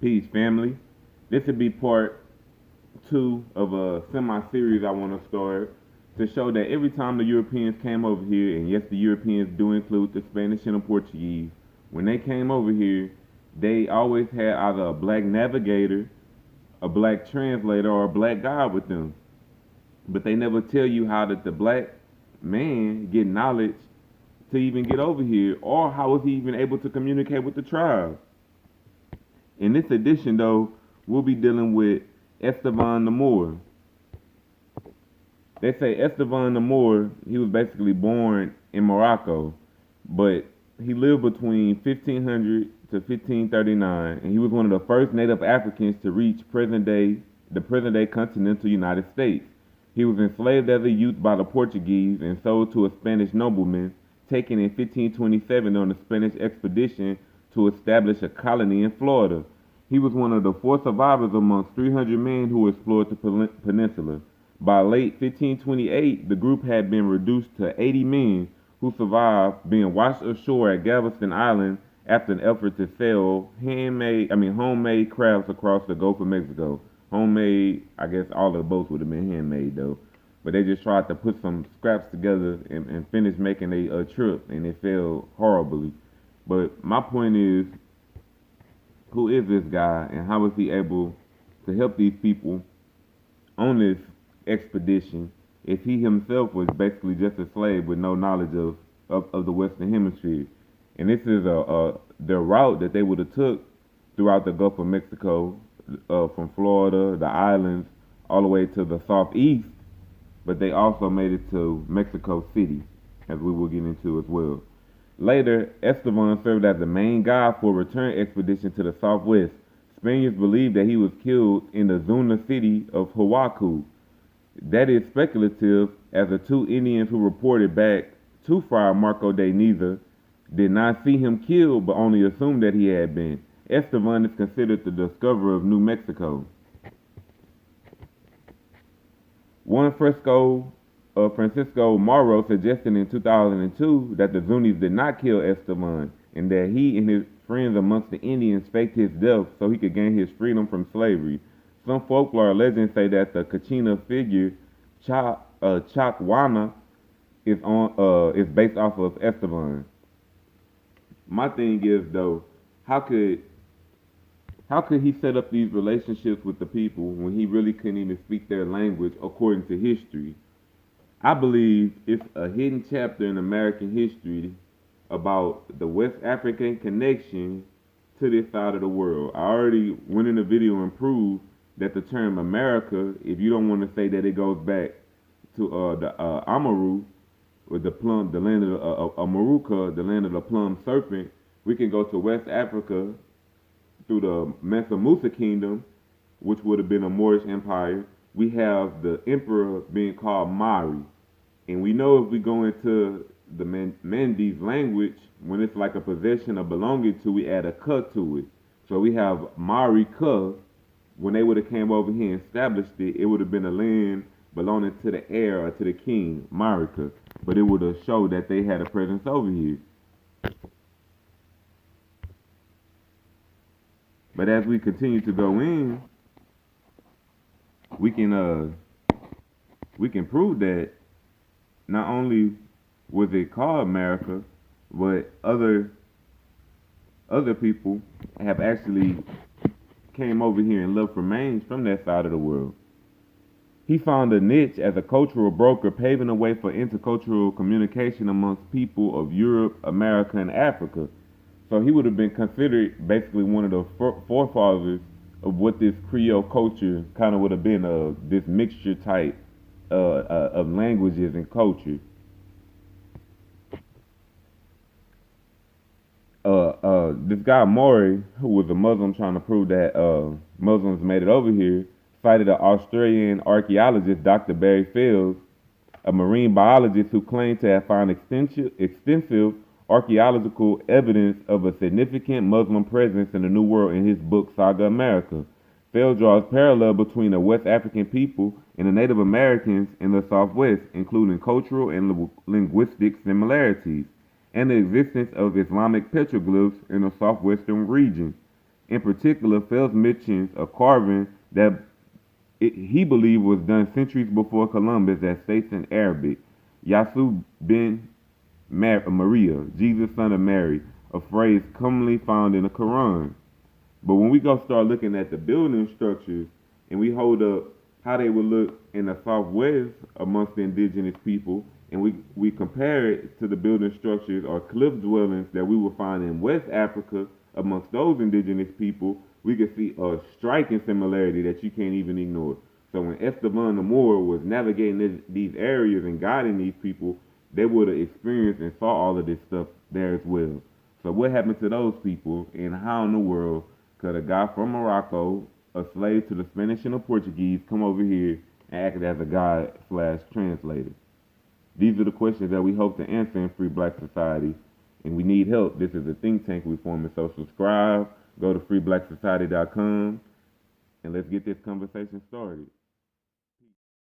Peace, family. This would be part two of a semi-series I want to start to show that every time the Europeans came over here, and yes, the Europeans do include the Spanish and the Portuguese, when they came over here, they always had either a black navigator, a black translator, or a black guide with them. But they never tell you how did the black man get knowledge to even get over here, or how was he even able to communicate with the tribe. In this edition, though, we'll be dealing with Estavan the Moor. They say Estavan the Moor, he was basically born in Morocco, but he lived between 1500 to 1539, and he was one of the first native Africans to reach the present day continental United States. He was enslaved as a youth by the Portuguese and sold to a Spanish nobleman, taken in 1527 on a Spanish expedition to establish a colony in Florida. He was one of the four survivors amongst 300 men who explored the peninsula. By late 1528, the group had been reduced to 80 men who survived, being washed ashore at Galveston Island after an effort to sell homemade crafts across the Gulf of Mexico. Homemade, I guess all the boats would have been handmade though, but they just tried to put some scraps together and finish making a trip, and it failed horribly. But my point is, who is this guy, and how was he able to help these people on this expedition if he himself was basically just a slave with no knowledge of the Western Hemisphere? And this is the route that they would have took throughout the Gulf of Mexico, from Florida, the islands, all the way to the southeast, but they also made it to Mexico City, as we will get into as well. Later, Estavan served as the main guide for a return expedition to the southwest. Spaniards believed that he was killed in the Zuna city of Huacu. That is speculative, as the two Indians who reported back to Friar Marco de Niza did not see him killed, but only assumed that he had been. Estavan is considered the discoverer of New Mexico. One Francisco Morrow suggested in 2002 that the Zunis did not kill Estavan, and that he and his friends amongst the Indians faked his death so he could gain his freedom from slavery. Some folklore legends say that the Kachina figure Chakwana is based off of Estavan. My thing is though, how could he set up these relationships with the people when he really couldn't even speak their language according to history? I believe it's a hidden chapter in American history about the West African connection to this side of the world. I already went in the video and proved that the term America, if you don't want to say that it goes back to the Amaru, with the land of Amaruka, the land of the plum serpent, we can go to West Africa through the Mansa Musa kingdom, which would have been a Moorish empire. We have the emperor being called Mari. And we know if we go into the Mandy's language, when it's like a possession or belonging to, we add a ka to it. So we have Mari Ka. When they would have came over here and established it, it would have been a land belonging to the heir or to the king, Marika. But it would have showed that they had a presence over here. But as we continue to go in, we can prove that not only was it called America, but other people have actually came over here and left remains from that side of the world. He found a niche as a cultural broker, paving the way for intercultural communication amongst people of Europe, America, and Africa. So he would have been considered basically one of the forefathers of what this Creole culture kind of would have been, this mixture type of languages and culture. This guy Maury, who was a Muslim trying to prove that Muslims made it over here, cited an Australian archaeologist, Dr. Barry Fields, a marine biologist who claimed to have found extensive archaeological evidence of a significant Muslim presence in the New World in his book Saga America. Fields draws parallel between the West African people and the Native Americans in the Southwest, including cultural and linguistic similarities, and the existence of Islamic petroglyphs in the southwestern region. In particular, Phelps mentions a carving that he believed was done centuries before Columbus that states in Arabic, Yasu ben Maria, Jesus son of Mary, a phrase commonly found in the Quran. But when we go start looking at the building structures and we hold up how they would look in the Southwest amongst the indigenous people, and we compare it to the building structures or cliff dwellings that we will find in West Africa amongst those indigenous people, we can see a striking similarity that you can't even ignore. So when Estavan the Moor was navigating these areas and guiding these people, they would have experienced and saw all of this stuff there as well. So what happened to those people, and how in the world could a guy from Morocco, a slave to the Spanish and the Portuguese, come over here and act as a guide slash translator? These are the questions that we hope to answer in Free Black Society, and we need help. This is a think tank we forming, so subscribe, go to freeblacksociety.com, and let's get this conversation started.